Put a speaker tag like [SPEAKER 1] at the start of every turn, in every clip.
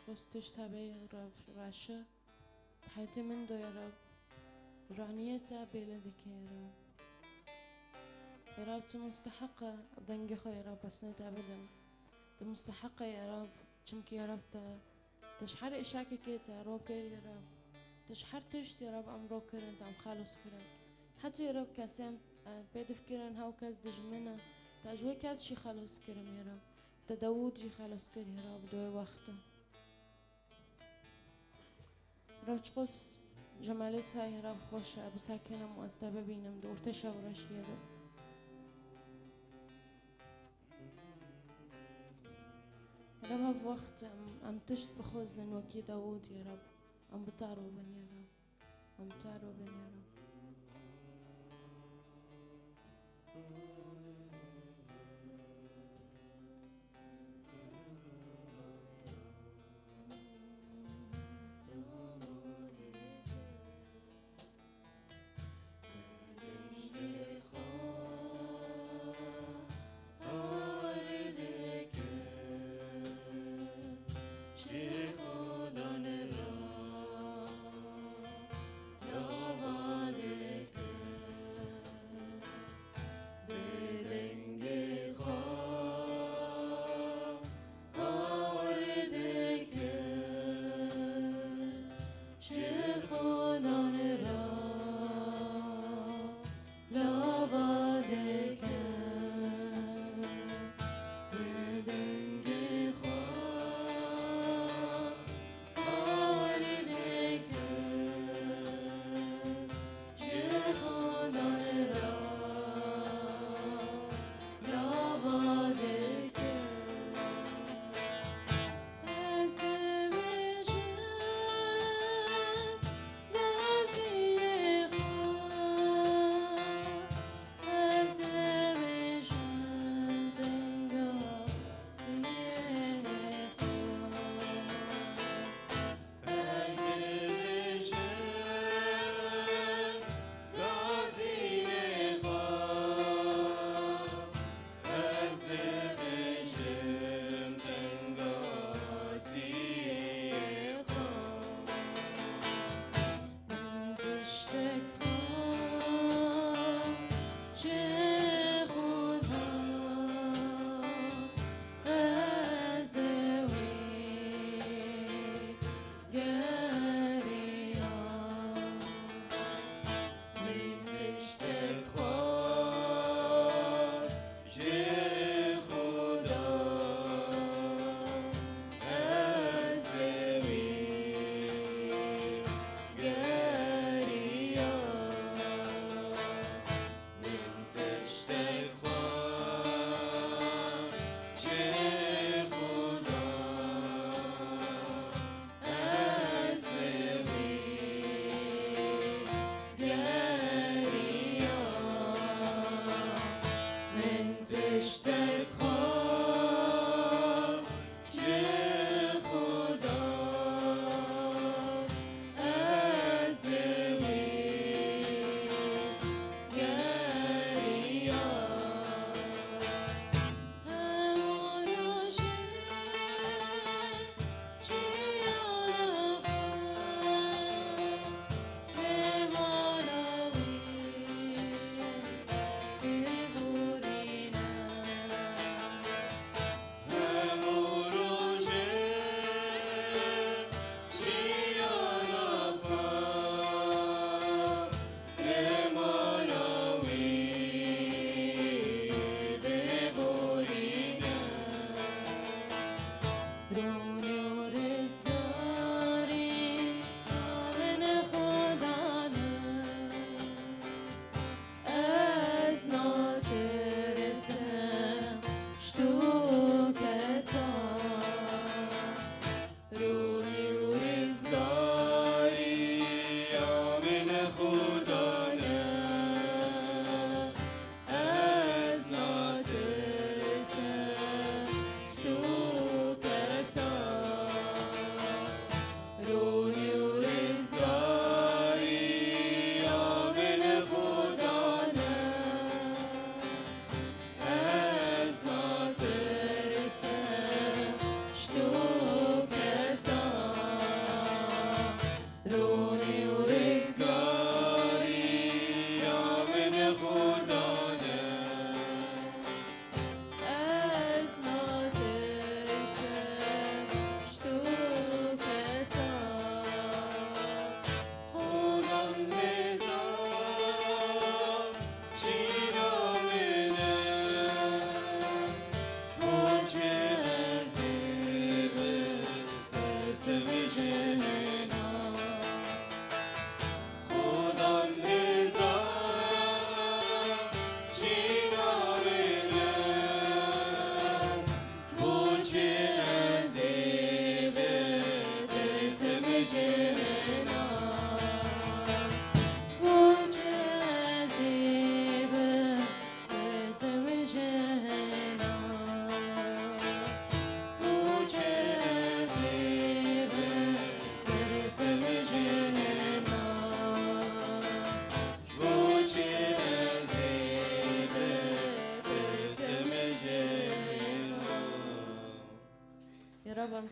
[SPEAKER 1] خص تشتبه راشة حياتي من دو يا رب رعنيتها بلدك يا رب يا رب تمستحقة بنجخو يا رب أسنت أبدا تمستحقة يا رب چونك يا رب تشحر إشاكي كيتا روكر يا رب تشحر تشت يا رب أم روكر أنت أم خالص كرن حتى يا رب كاسم بيدف كرن هاو كاس دجمنا تأجوي كاس شي خالص كرم يا رب تداود جي خالص كر يا رب دوي وقته رب تقص جمالتها يا رب خوشة بساكنة مؤسدة ببينم دورتشا ورش يا رب رب هف وقت أم تشت بخوزن وكي داود يا رب أم بتعرو بن يا رب أم بتعرو بن يا رب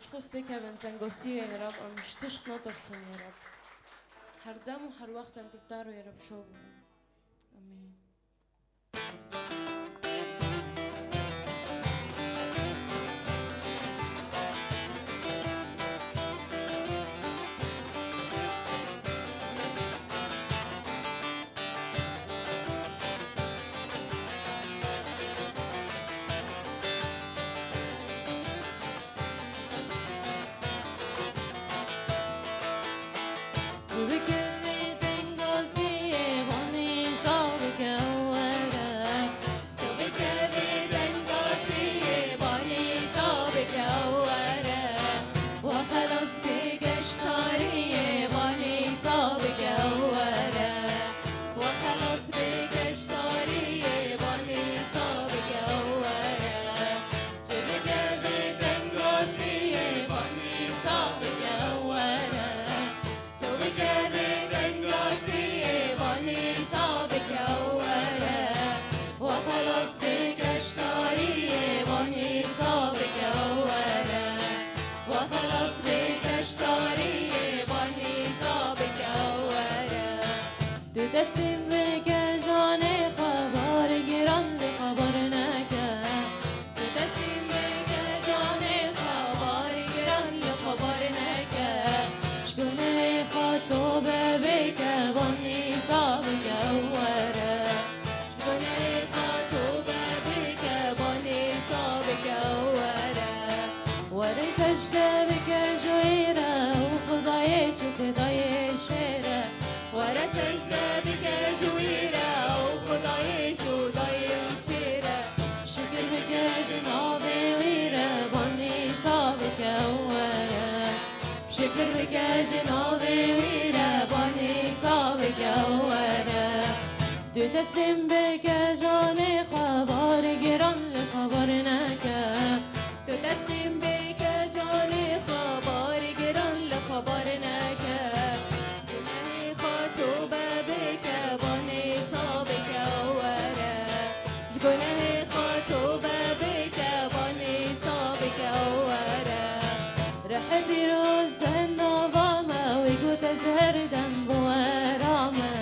[SPEAKER 1] خسته که بنتنگوسی يا رب مشتش نطرسن يا رب هر دم و هر وقت انتبتارو يا رب شو امين تسلیم بکه جان خبر گران خبر نکه تو تسلیم بکه جان خبر گران خبر نکه گناه خاطو بکه بانی صاب کوره گناه خاطو بکه بانی صاب کوره رح بیروز دهنا وامه ویگو تزهر دم بوارامه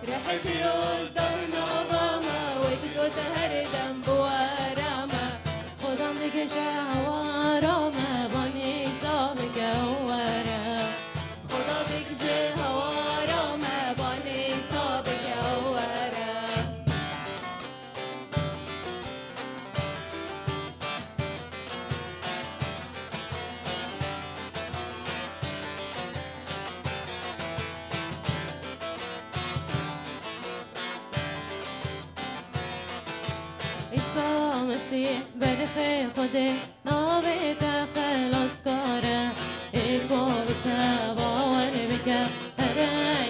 [SPEAKER 1] رح بیروز هردم بوارامه خودم دیگه جوارامه بانی صاب گواره خدا دیگه جوارامه بانی صاب گواره عیسی مسیح برخ خوده ناوی تا خلاص کاره ایکو بتا باور بکه هر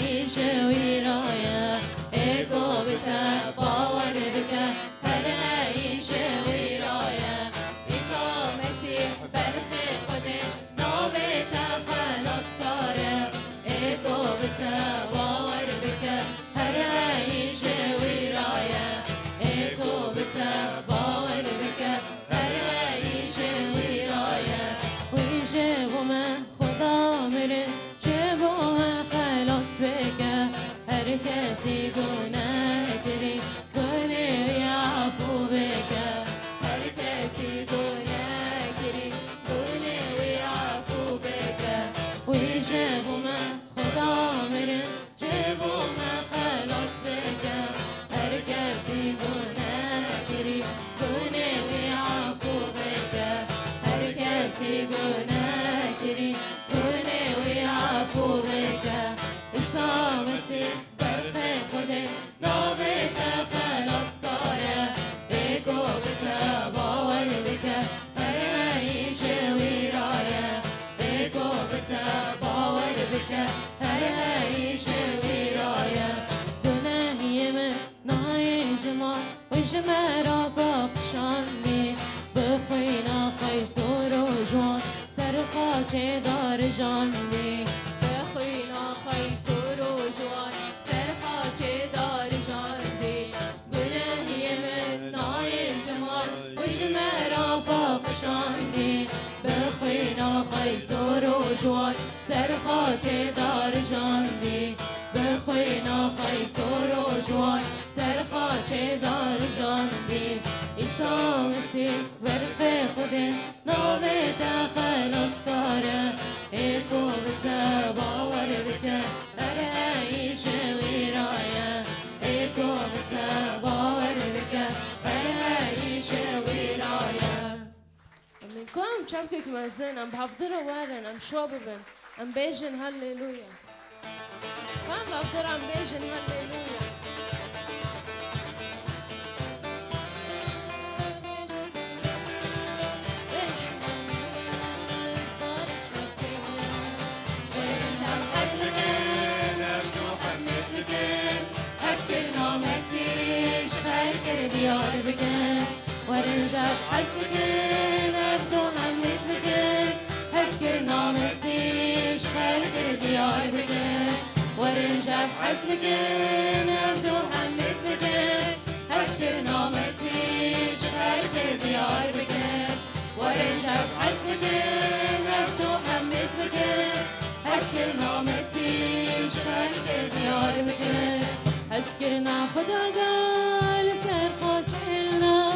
[SPEAKER 1] ایش ویرایه ایکو بتا باور بکه هر ایش ویرایه عیسی مسیح برخ خوده ناوی تا خلاص کاره ایکو بتا باور بکه هر ایش ویرایه ایکو بتا باور بکه هر ایش ویرایه ویشه بومه خدا میره چه بومه خلاص بکه هر کسی گناه کری کنه یعفو بکه هر کسی گناه کری کنه یعفو بکه ویشه بومه خدا میره چه بومه خلاص بکه هر کسی گناه کری کنه یعفو بکه هر کسی گناه کری کنه یعفو بکه عیسی مسیح برخ خوده ناوی تا خلاص کاره ایکو بتا باور بکه هر ایش ویرایه ایکو بتا باور بکه هر ایش ویرایه گناهی من نای جمال ویش مرا بخشاندی بخوی نخوی سور و جوان سر خاچه دار جاندی بخوی نخوی سور و جوان سر خاچه دار جاندی گناهی من نای جمال ویش مرا بخشاندی بخوی نخوی جوان سرخات دار جاندی بخوینا خیسور و جوان سرخات دار جاندی ایسا مسیح برف خودی نامه خلاص داره ایکو بسه باور بکه برهیش ویرایه ایکو بسه باور بکه برهیش ویرایه من كم شبكك مازن ام بحضرها وارن ام شو ببن ام بيجن هاليلويا كم بحضرها ام بيجن هاليلويا ديار بكن ورنجاب حسكن أبدو حمد بكن هسكر نامسيش خلق ديار بكن ورنجاب حسكن أبدو حمد بكن هسكر نامسيش خلق ديار بكن ورنجاب حسكن أبدو حمد بكن هسكر نامسيش خلق ديار بكن هسكرنا خدا قال سرخات حلنا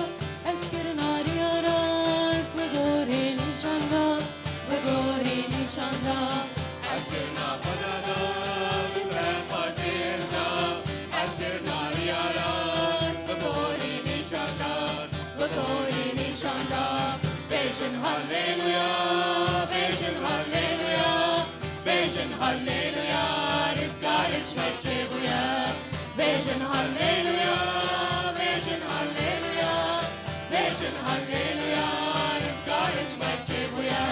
[SPEAKER 1] هسكرنا رياراس بقوري نشاندا بقوري نشاندا
[SPEAKER 2] هسكرنا خدا قال سرخات حلنا هسكرنا رياراس بقوري نشاندا
[SPEAKER 1] بقوري نشاندا بيجن هاليلويا بيجن هاليلويا بيجن هاليلويا رزقارش مجيبويا بيجن هاليلويا بيجن هاليلويا بيجن هاليلويا رزقارش مجيبويا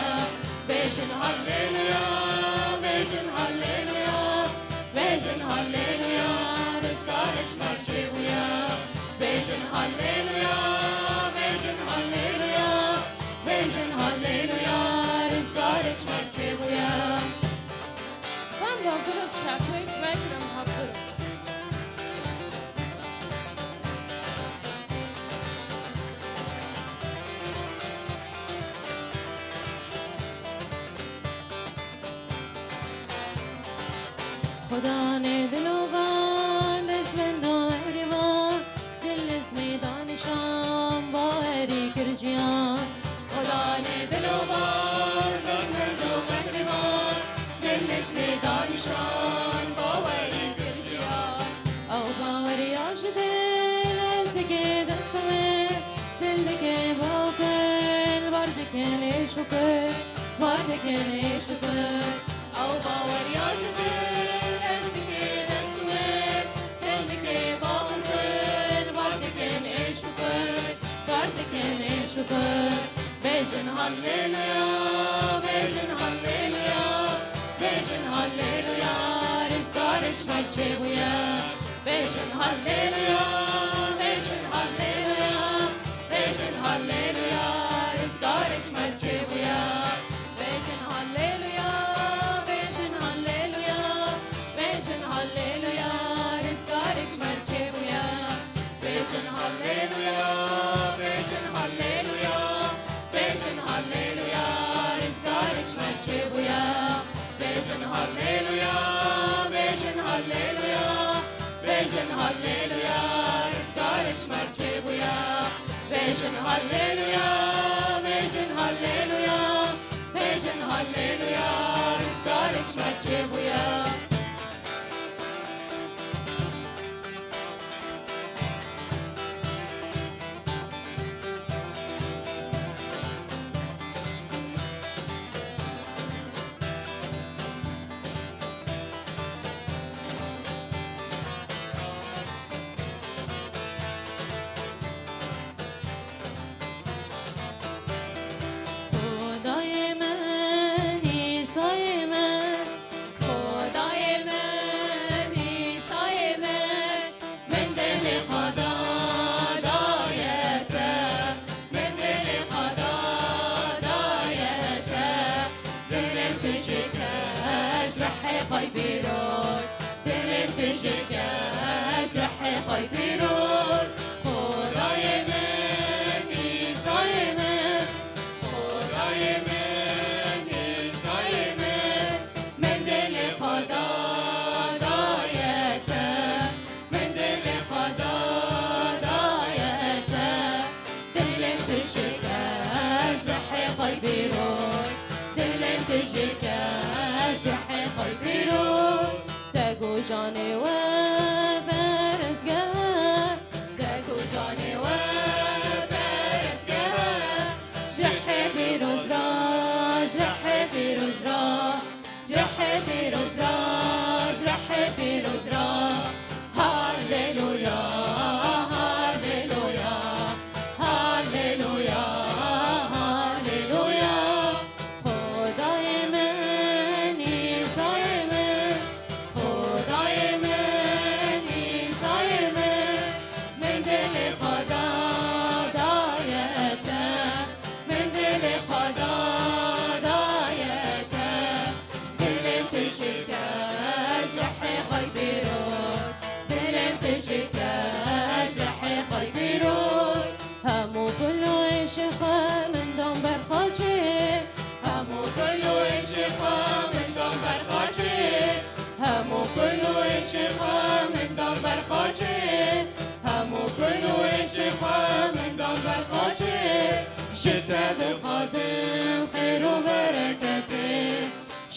[SPEAKER 1] بيجن هاليلويا بيجن هاليلويا بيجن هاليلويا رزقارش مجيبويا بيجن هاليلويا بيجن هاليلويا بيجن هاليلويا رزقارش مجيبويا Ben baldırıp şarkıyı beklerim habdırım. خدا نے دلوغان دشمن دو مهربان دل اسمی دانشان باوری کرجیان خدا نے دلوغان دشمن دو مهربان دل اسمی دانشان باوری کرجیان او باوری آشدل از دکه دستمه دل دکه باکل بار دکه نیشکر بار دکه نیشکر او باوری آشدل بيجن هاليلويا بيجن هاليلويا بيجن هاليلويا رزقارش مجيبويا بيجن هاليلويا بيجن هاليلويا بيجن هاليلويا رزقارش مجيبويا بيجن هاليلويا بيجن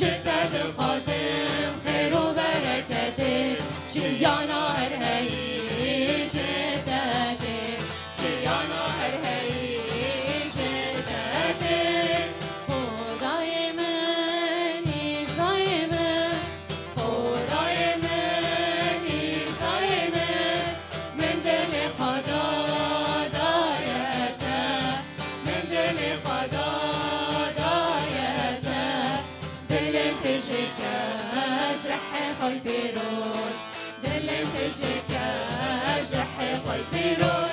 [SPEAKER 2] شتات القاسم خير وبركته شيانا هرهي شتاتي شيانا هرهي شتاتي
[SPEAKER 1] دايماً دايماً
[SPEAKER 2] من دل خدا دايته من دل خدا دايته دلم تجكاز رح خوي بيروت دلم تجكاز رح خوي بيروت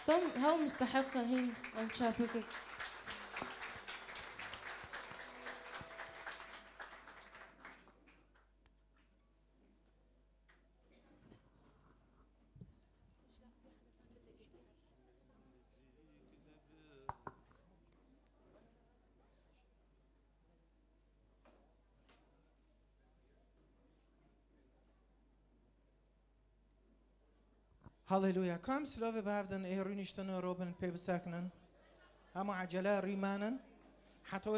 [SPEAKER 1] كم هاو مستحقة هين عم شافكك
[SPEAKER 3] هاليلويا كم سلوفي بهافدن إيرونيشتن روبن بيبساكنن أما عجلة ريمانن حتى